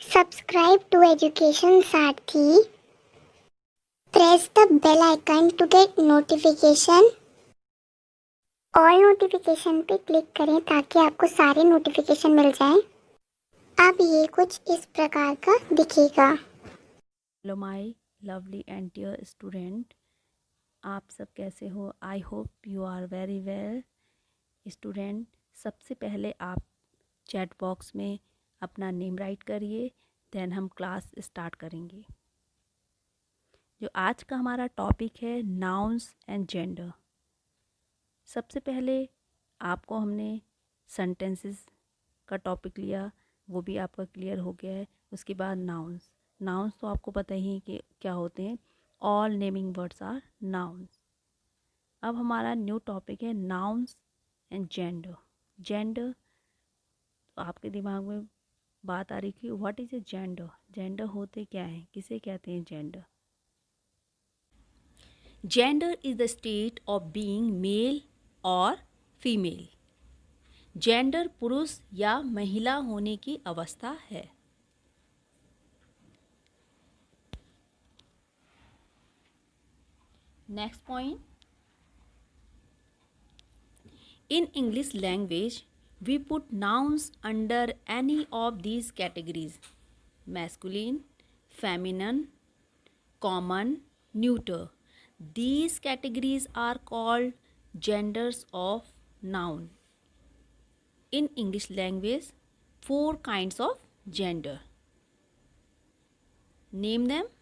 Subscribe to Education Sarthi. Press the bell icon to get notification. All notification पे click करें ताकि आपको सारे नोटिफिकेशन मिल जाएं। अब ये कुछ इस प्रकार का दिखेगा। Hello my lovely and dear student, आप सब कैसे हो? I hope you are very well. Student, सबसे पहले आप चैट बॉक्स में अपना नेम राइट करिए, देन हम क्लास स्टार्ट करेंगे। जो आज का हमारा टॉपिक है नाउन्स एंड जेंडर। सबसे पहले आपको हमने सेंटेंसेस का टॉपिक लिया, वो भी आपका क्लियर हो गया है। उसके बाद नाउन्स। नाउन्स तो आपको पता ही है कि क्या होते हैं। All naming words are nouns. अब हमारा न्यू टॉपिक है नाउन्स एंड जेंडर। जेंडर, तो आपके दिमाग में बात आ रही कि what is a gender. Gender होते क्या हैं, किसे कहते हैं gender? Gender is the state of being male और फीमेल। जेंडर पुरुष या महिला होने की अवस्था है। Next point, in English language we put nouns under any of these categories: masculine, feminine, common, neuter. These categories are called genders of noun. In English language, 4 kinds of gender. Name them.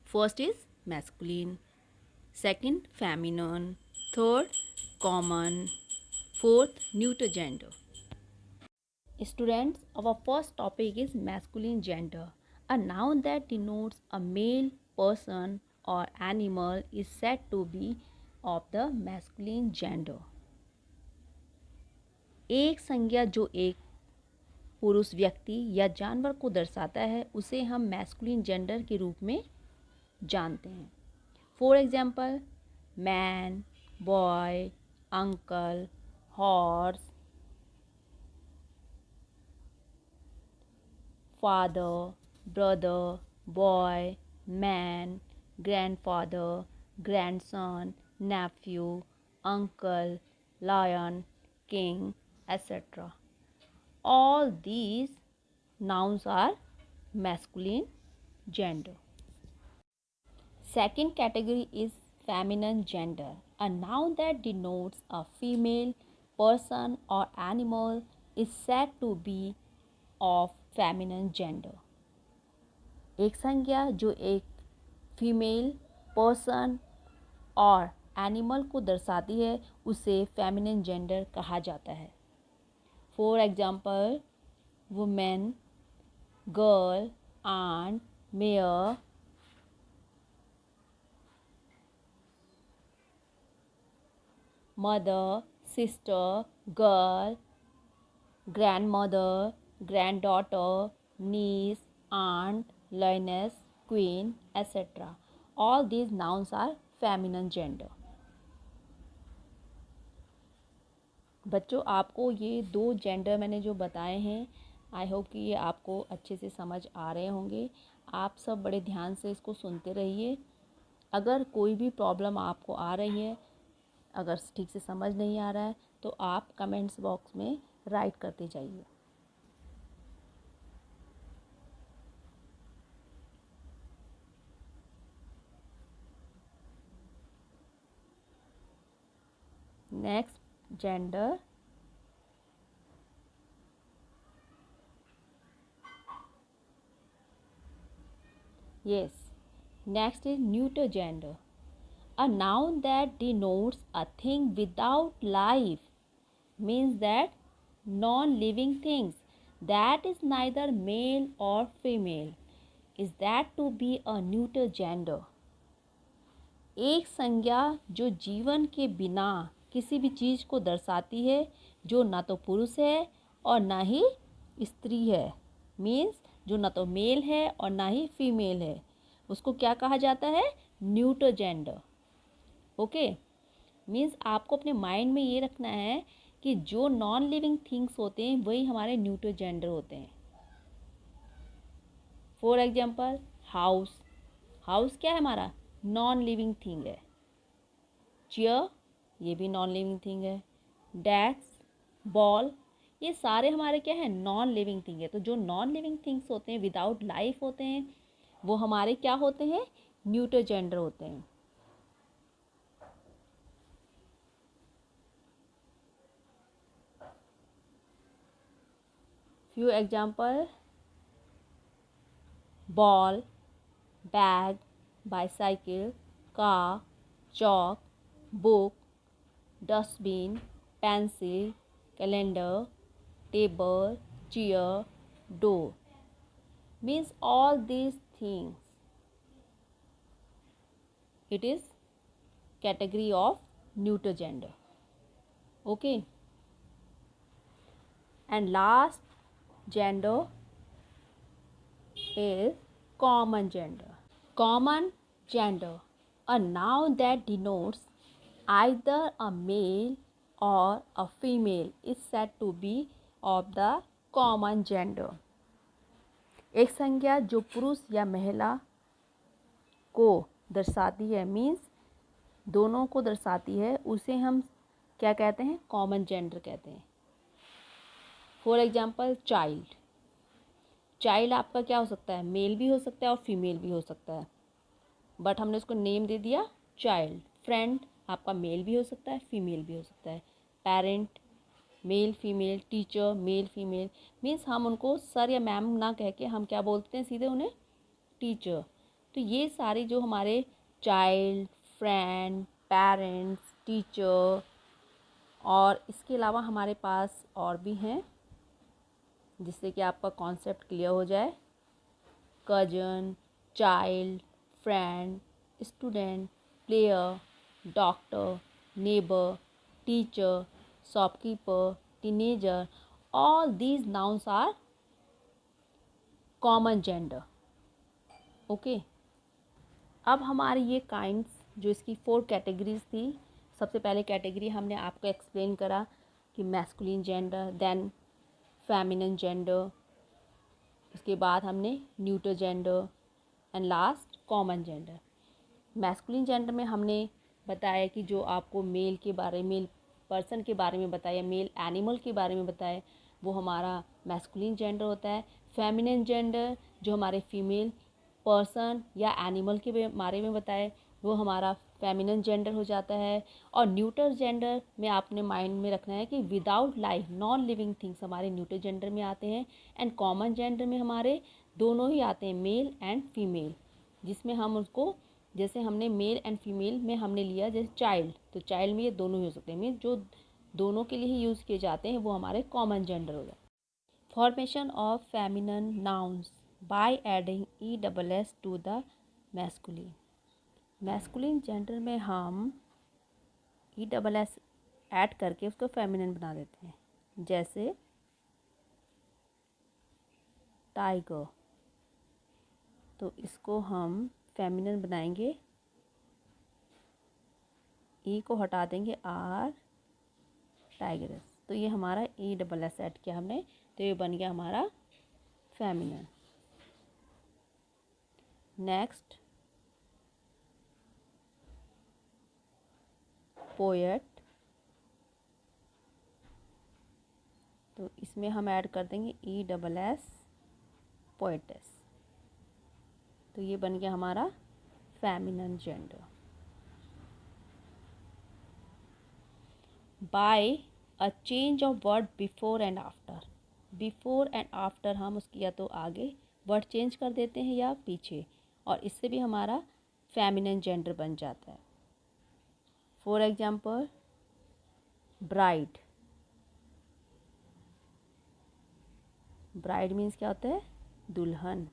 First is masculine, second feminine, third common, fourth neuter gender. Students, our first topic is masculine gender. A noun that denotes a male person or animal is said to be of the masculine gender. एक संज्ञा जो एक पुरुष व्यक्ति या जानवर को दर्शाता है उसे हम मैस्कुलिन जेंडर के रूप में जानते हैं। For example, man, boy, uncle, horse, father, brother, boy, man, grandfather, grandson, nephew, uncle, lion, king, etc. All these nouns are masculine gender. Second category is feminine gender. A noun that denotes a female person or animal is said to be of feminine gender. एक संज्ञा जो एक female person और animal को दर्शाती है उसे feminine gender कहा जाता है। For example, women, girl, aunt, mayor, mother, sister, girl, grandmother, granddaughter, niece, aunt, lioness, queen, etc. All these nouns are feminine gender. बच्चों, आपको ये 2 जेंडर मैंने जो बताए हैं, आई होप कि ये आपको अच्छे से समझ आ रहे होंगे। आप सब बड़े ध्यान से इसको सुनते रहिए। अगर कोई भी प्रॉब्लम आपको आ रही है, अगर ठीक से समझ नहीं आ रहा है, तो आप कमेंट्स बॉक्स में राइट करते जाइए। Next, gender. Yes. Next is neuter gender. A noun that denotes a thing without life, means that non-living things that is neither male or female is that to be a neuter gender. एक संज्ञा जो जीवन के बिना किसी भी चीज़ को दर्शाती है, जो ना तो पुरुष है और ना ही स्त्री है, मीन्स जो ना तो मेल है और ना ही फीमेल है, उसको क्या कहा जाता है? Neuter gender. ओके, मीन्स आपको अपने माइंड में ये रखना है कि जो नॉन लिविंग थिंग्स होते हैं वही हमारे न्यूटर जेंडर होते हैं। फॉर एग्जाम्पल हाउस, हाउस क्या है हमारा, नॉन लिविंग थिंग है। चेयर, ये भी नॉन लिविंग थिंग है। डेस्क, बॉल, ये सारे हमारे क्या है, नॉन लिविंग थिंग है। तो जो नॉन लिविंग थिंग्स होते हैं, विदाउट लाइफ होते हैं, वो हमारे क्या होते हैं, न्यूटर जेंडर होते हैं। Few example, ball, bag, bicycle, car, chalk, book, dustbin, pencil, calendar, table, chair, door. Means all these things. It is category of neuter gender. Okay. And last gender is common gender. Common gender, a noun that denotes either a male or a female, is said to be of the common gender. एक संज्ञा जो पुरुष या महिला को दर्शाती है, means दोनों को दर्शाती है, उसे हम क्या कहते हैं, कॉमन जेंडर कहते हैं। फॉर एग्जाम्पल चाइल्ड, चाइल्ड आपका क्या हो सकता है, मेल भी हो सकता है और फीमेल भी हो सकता है, बट हमने उसको नेम दे दिया चाइल्ड। फ्रेंड आपका मेल भी हो सकता है, फीमेल भी हो सकता है। Parent male female, teacher male female, means हम उनको सर या मैम ना कह के हम क्या बोलते हैं, सीधे उन्हें टीचर। तो ये सारे जो हमारे चाइल्ड, फ्रेंड, पेरेंट्स, टीचर, और इसके अलावा हमारे पास और भी हैं जिससे कि आपका कॉन्सेप्ट क्लियर हो जाए। Cousin, child, friend, student, player, doctor, neighbour, teacher, shopkeeper, teenager, all these nouns are common gender. Okay, अब हमारी ये काइंड्स जो इसकी 4 कैटेगरीज थी, सबसे पहले कैटेगरी हमने आपको एक्सप्लेन करा कि masculine gender, then feminine gender, उसके बाद हमने neuter gender and last common gender. Masculine gender में हमने बताया कि जो आपको मेल के बारे में, मेल पर्सन के बारे में बताया, मेल एनिमल के बारे में बताया, वो हमारा मैस्कुलिन जेंडर होता है। फेमिनिन जेंडर जो हमारे फीमेल पर्सन या एनिमल के बारे में बताए, वो हमारा फेमिनिन जेंडर हो जाता है। और न्यूटर जेंडर में आपने माइंड में रखना है कि without life, non living things हमारे न्यूटर जेंडर में आते हैं। एंड कॉमन जेंडर में हमारे दोनों ही आते हैं, मेल एंड फीमेल, जिसमें हम उसको, जैसे हमने मेल एंड फीमेल में हमने लिया जैसे चाइल्ड, तो चाइल्ड में ये दोनों ही हो सकते हैं, मीन जो दोनों के लिए ही यूज़ किए जाते हैं वो हमारे कॉमन जेंडर हो जाते हैं। Formation of feminine nouns by adding ESS to the masculine. Masculine gender में हम ESS ऐड करके उसको फेमिनिन बना देते हैं, जैसे टाइगर, तो इसको हम फेमिनिन बनाएंगे, ई को हटा देंगे, आर, टाइगरस, तो ये हमारा ESS ऐड किया हमने, तो ये बन गया हमारा फेमिनिन। नेक्स्ट पोएट, तो इसमें हम ऐड कर देंगे ESS पोएटेस, तो ये बन गया हमारा feminine gender. By a change of word before and after, before and after हम उसकी या तो आगे वर्ड चेंज कर देते हैं या पीछे, और इससे भी हमारा फेमिनिन जेंडर बन जाता है। For example bride, bride means क्या होता है, दुल्हन,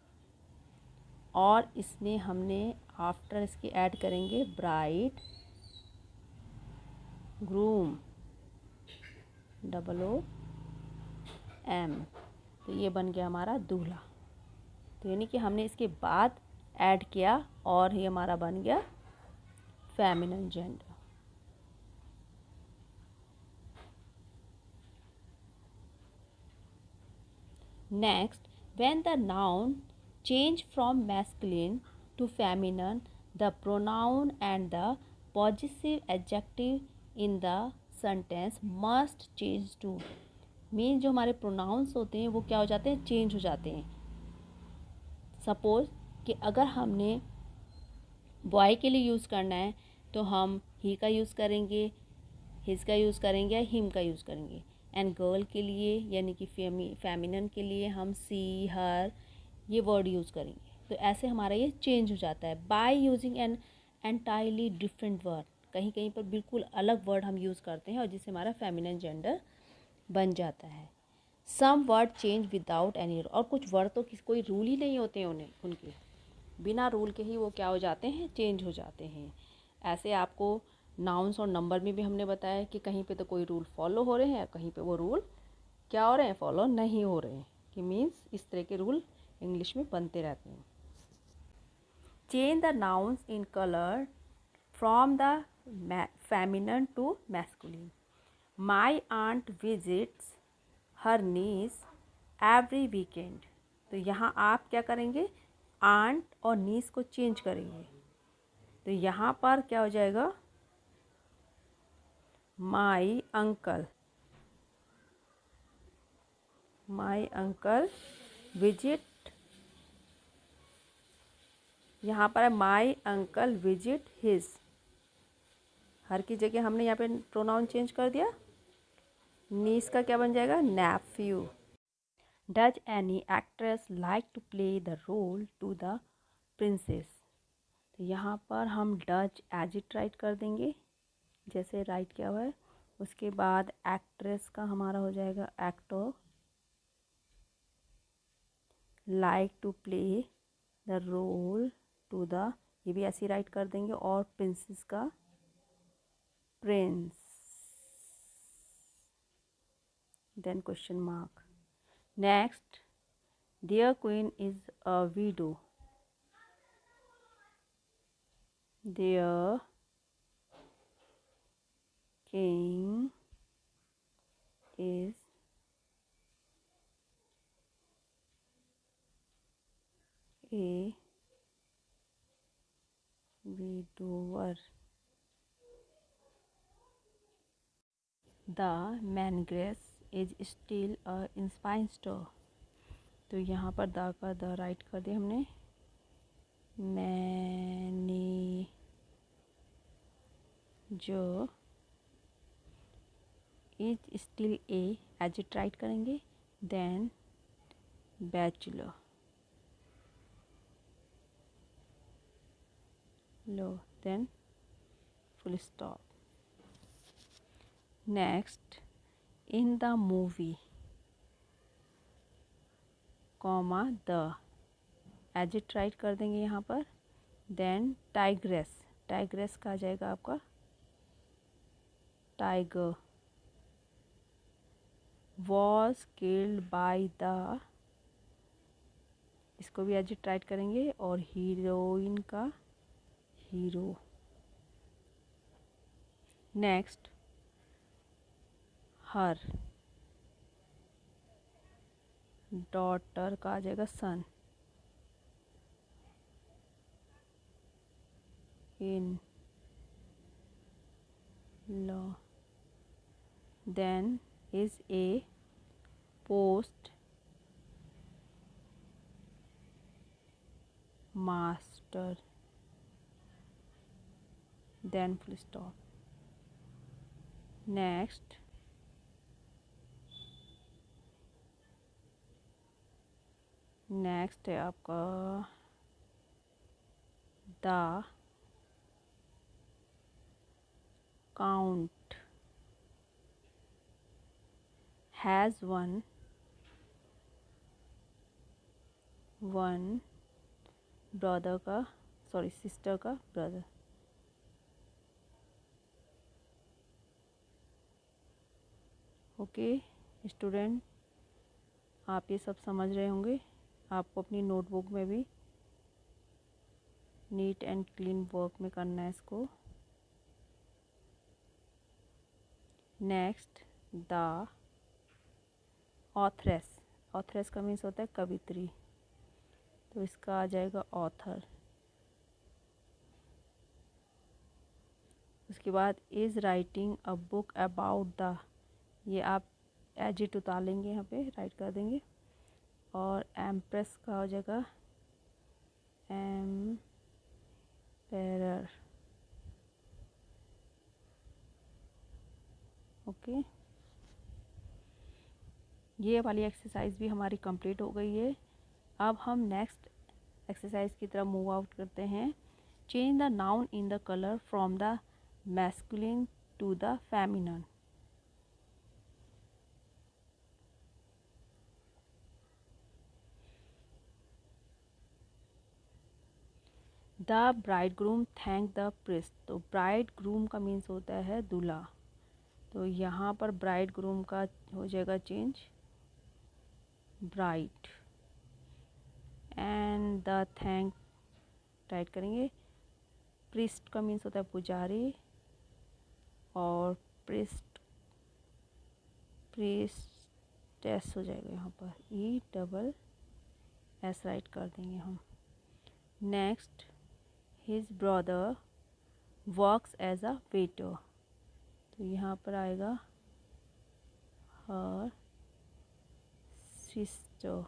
और इसमें हमने आफ्टर इसके ऐड करेंगे ब्राइड, ग्रूम, OOM, तो ये बन गया हमारा दूल्हा। तो यानी कि हमने इसके बाद ऐड किया और ये हमारा बन गया feminine gender. Next, when the noun change from masculine to feminine, the pronoun and the possessive adjective in the sentence must change too. Mean जो हमारे प्रोनाउंस होते हैं वो क्या हो जाते हैं, चेंज हो जाते हैं. सपोज कि अगर हमने बॉय के लिए यूज़ करना है तो हम ही का यूज़ करेंगे, हिज का यूज़ करेंगे या हिम का यूज़ करेंगे. एंड गर्ल के लिए यानी कि फेमिनन के लिए हम सी, हर ये वर्ड यूज़ करेंगे. तो ऐसे हमारा ये चेंज हो जाता है by using an entirely different word. कहीं कहीं पर बिल्कुल अलग वर्ड हम यूज़ करते हैं और जिससे हमारा फेमिनन जेंडर बन जाता है. Some word change without any, और कुछ वर्ड तो कोई रूल ही नहीं होते हैं उन्हें, उनके बिना रूल के ही वो क्या हो जाते हैं, चेंज हो जाते हैं. ऐसे आपको नाउन्स और नंबर में भी हमने बताया कि कहीं पे तो कोई रूल फॉलो हो रहे हैं, कहीं पे वो रूल क्या हो रहे हैं, फॉलो नहीं हो रहे हैं. कि मीन्स इस तरह के रूल इंग्लिश में बनते रहते हैं. Change the nouns in colour from the feminine to masculine. My aunt visits her niece every weekend. तो यहाँ आप क्या करेंगे, आंट और नीस को चेंज करेंगे. तो यहाँ पर क्या हो जाएगा, माई अंकल विजिट. यहाँ पर है माई अंकल विजिट हिज. हर की जगह हमने यहाँ पे प्रोनाउन चेंज कर दिया. नीस का क्या बन जाएगा, nephew. Does any actress like to play the role to the princess. तो यहाँ पर हम डज एज इट राइट कर देंगे जैसे राइट किया हुआ है. उसके बाद एक्ट्रेस का हमारा हो जाएगा actor. Like to play the role to the, ये भी ऐसे राइट कर देंगे. और प्रिंसेस का prince. Then question mark. Next, their queen is a widow. Their king is a widower. The mangress is still a spinster. तो यहाँ पर द का द राइट कर दिया हमने. मैनी जो is still a as it write करेंगे. Then bachelor. लो then full stop. Next, in the movie comma the as it write कर देंगे यहाँ पर. Then tigress. टाइग्रेस का आ जाएगा आपका tiger. Was killed by the, इसको भी एज इट राइट करेंगे. और हीरोइन का हीरो. नेक्स्ट, हर डॉटर का आ जाएगा son. In law. Then is a postmaster. Then full stop. Next, next है आपका the count has one brother का, सॉरी सिस्टर का ब्रदर. ओके स्टूडेंट, आप ये सब समझ रहे होंगे. आपको अपनी नोटबुक में भी नीट एंड क्लीन वर्क में करना है इसको. Next, the authoress. ऑथरेस का मीन्स होता है कवित्री. तो इसका आ जाएगा ऑथर। उसके बाद is writing a book about the, ये आप एज इट उतार लेंगे, यहाँ पे राइट कर देंगे। और एम्प्रेस का हो जाएगा एम्पेरर। ओके, ये वाली एक्सरसाइज भी हमारी कंप्लीट हो गई है। अब हम नेक्स्ट एक्सरसाइज की तरफ मूव आउट करते हैं। Change the noun in the colour from the masculine to the feminine. The bridegroom thank the priest, तो ब्राइड ग्रूम का मीन्स होता है दूल्हा, तो यहाँ पर ब्राइड ग्रूम का हो जाएगा change bride. And the thank right करेंगे। प्रिस्ट का मीन्स होता है पुजारी, और प्रिस्टेस हो जाएगा, यहाँ पर ESS राइट कर देंगे हम। Next, his brother works as a waiter, तो यहाँ पर आएगा हर सिस्टर,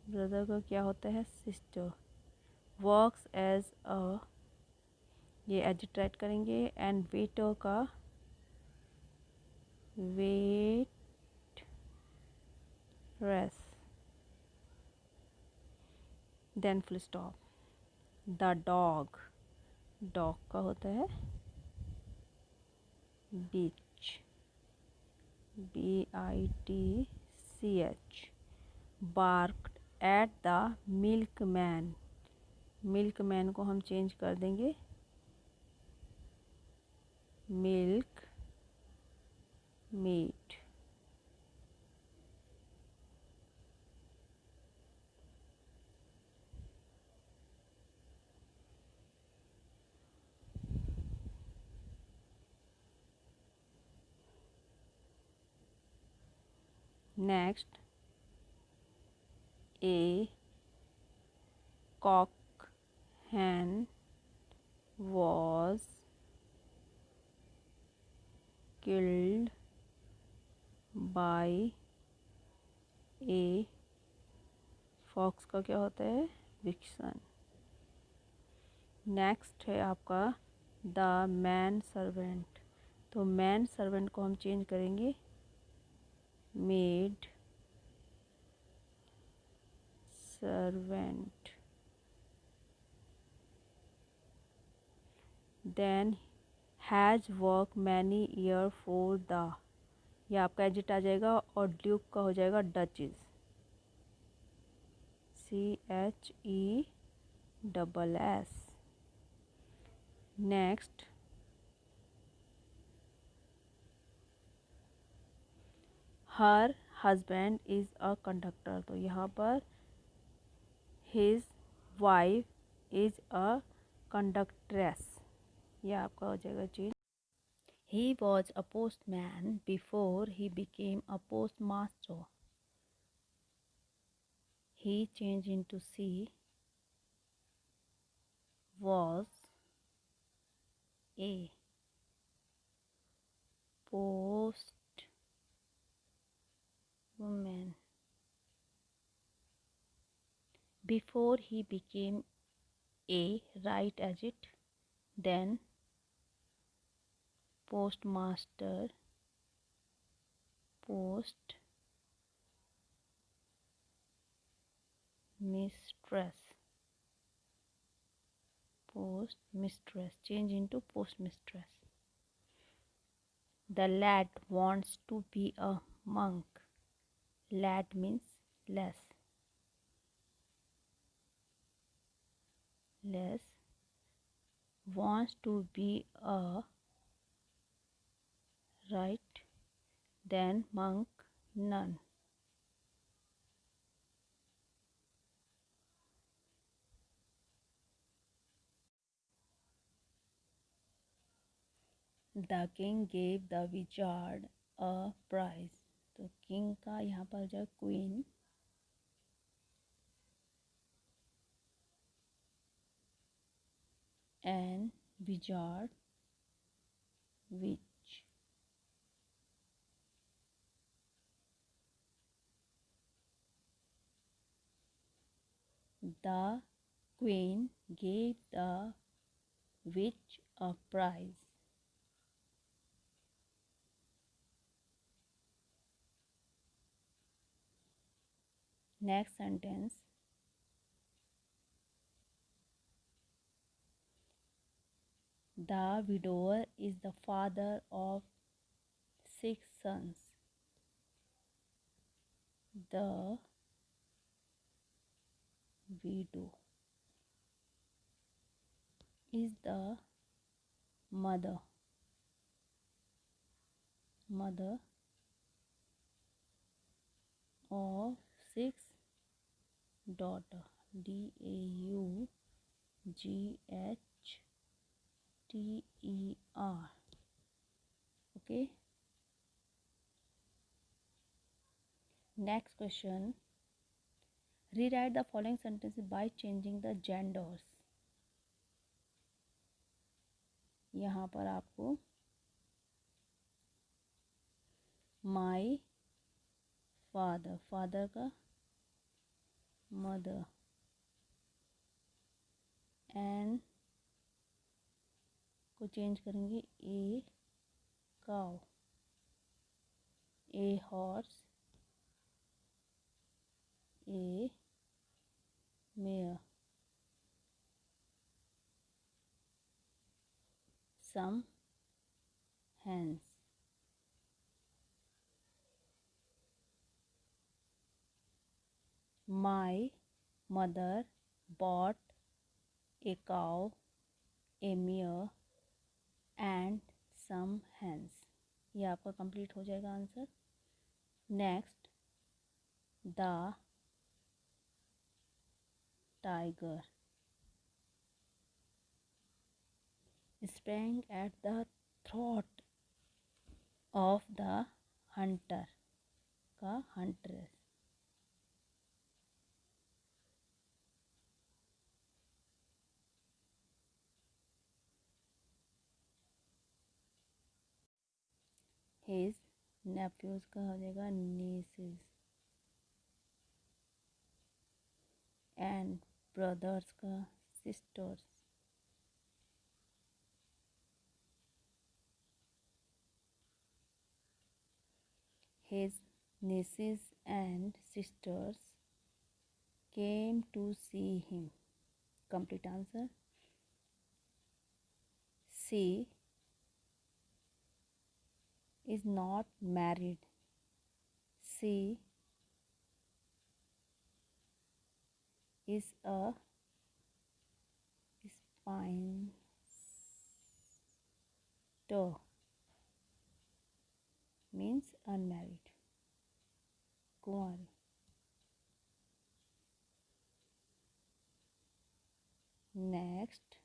ब्रदर का क्या होता है सिस्टर। वर्क्स एज अ, ये एडिट राइट करेंगे। एंड वेटर का waitress, then full stop. The dog, dog का होता है bitch, BITCH। Barked at the milkman, milkman को हम चेंज कर देंगे milkmaid. Next, a cock hen was killed by a fox का क्या होता है विक्सन। नेक्स्ट है आपका द मैन सर्वेंट, तो मैन सर्वेंट को हम चेंज करेंगे maid servant. Then has work many year for the, ये आपका एजिट आ जाएगा, और ड्यूक का हो जाएगा duchess, CHESS। Next, her husband is a conductor, तो यहाँ पर हिज वाइफ इज़ अ कंडक्ट्रेस, यह आपका हो जाएगा चीज। He was a postman before he became a post master, he change into C, was a postwoman before he became a, right as it, then postmaster, post mistress, post mistress, change into post mistress. The lad wants to be a monk, lad means less, less, wants to be a, right, then monk, nun. The king gave the wizard a prize, तो king का यहाँ पर जो queen, an wizard which the queen gave the witch a prize. Next sentence. The widower is the father of 6 sons. The widow is the mother of 6 daughter. DAUGHTER. Okay. Next question. Rewrite the following sentences by changing the genders. यहाँ पर आपको my father का mother and को change करेंगे a cow, a horse, a mare, some hens. My mother bought a cow, a mare and some hens. ये आपका complete हो जाएगा answer. Next. The tiger sprang at the throat of the hunter का huntress. His nephews का हो जाएगा nieces and brothers का sisters. His nieces and sisters came to see him. Complete answer. She is not married. She is a spinster, means unmarried, कुंवारी. Next.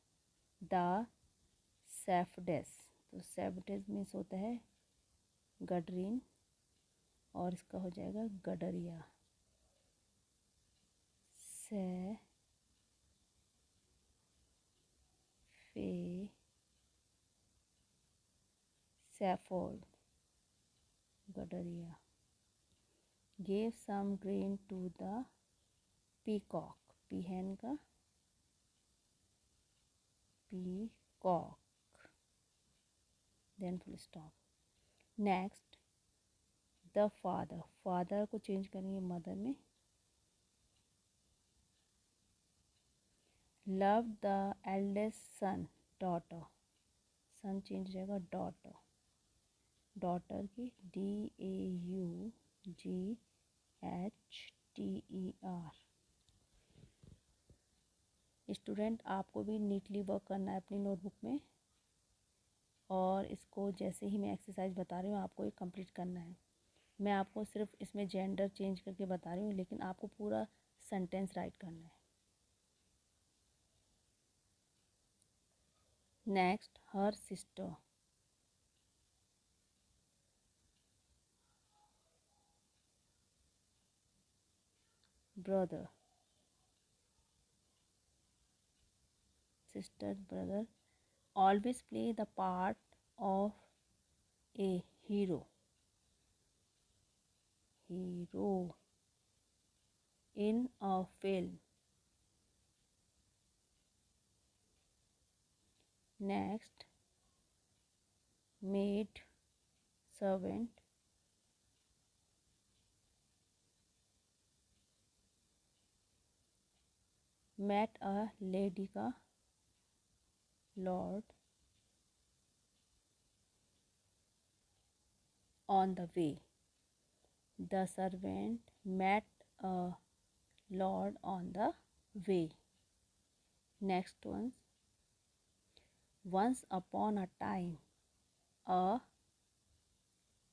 The सेफडेस. तो सेफडेस means होता है गडरीन और इसका हो जाएगा गडरिया. से फे सैफोर्ड गडरिया. gave some grain to the peacock. पीहन का peacock. Then full stop. Next. the father को चेंज करेंगे मदर में. love the eldest son. daughter. Son change रहेगा daughter की DAUGHTER. स्टूडेंट आपको भी नीटली वर्क करना है अपनी नोटबुक में और इसको जैसे ही मैं एक्सरसाइज बता रही हूँ आपको ये कंप्लीट करना है. मैं आपको सिर्फ इसमें जेंडर चेंज करके बता रही हूँ लेकिन आपको पूरा सेंटेंस राइट करना है. Next. Her sister. Brother. sister, brother. Always play the part of a hero. Hero in a film. Next, maid, servant. Met a lady का lord on the way. The servant met a lord on the way. Next one. Once upon a time, a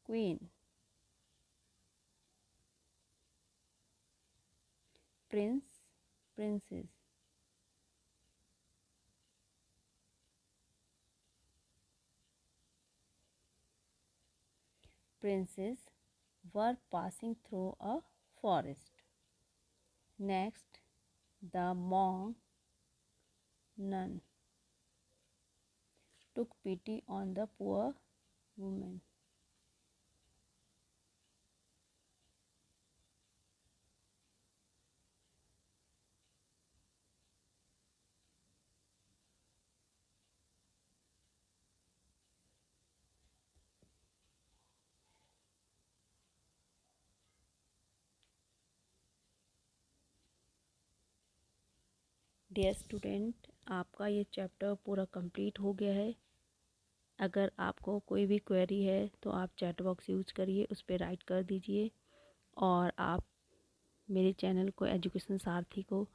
queen, prince, princess. Princes were passing through a forest. Next, the monk nun took pity on the poor woman. Dear student, आपका ये chapter पूरा complete हो गया है। अगर आपको कोई भी क्वेरी है तो आप चैट बॉक्स यूज़ करिए, उस पर राइट कर दीजिए। और आप मेरे चैनल को एजुकेशन सारथी को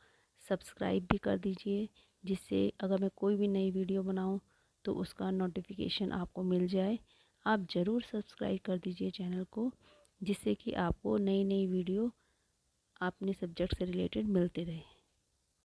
सब्सक्राइब भी कर दीजिए, जिससे अगर मैं कोई भी नई वीडियो बनाऊं तो उसका नोटिफिकेशन आपको मिल जाए। आप ज़रूर सब्सक्राइब कर दीजिए चैनल को, जिससे कि आपको नई नई वीडियो अपने सब्जेक्ट से रिलेटेड मिलते रहे।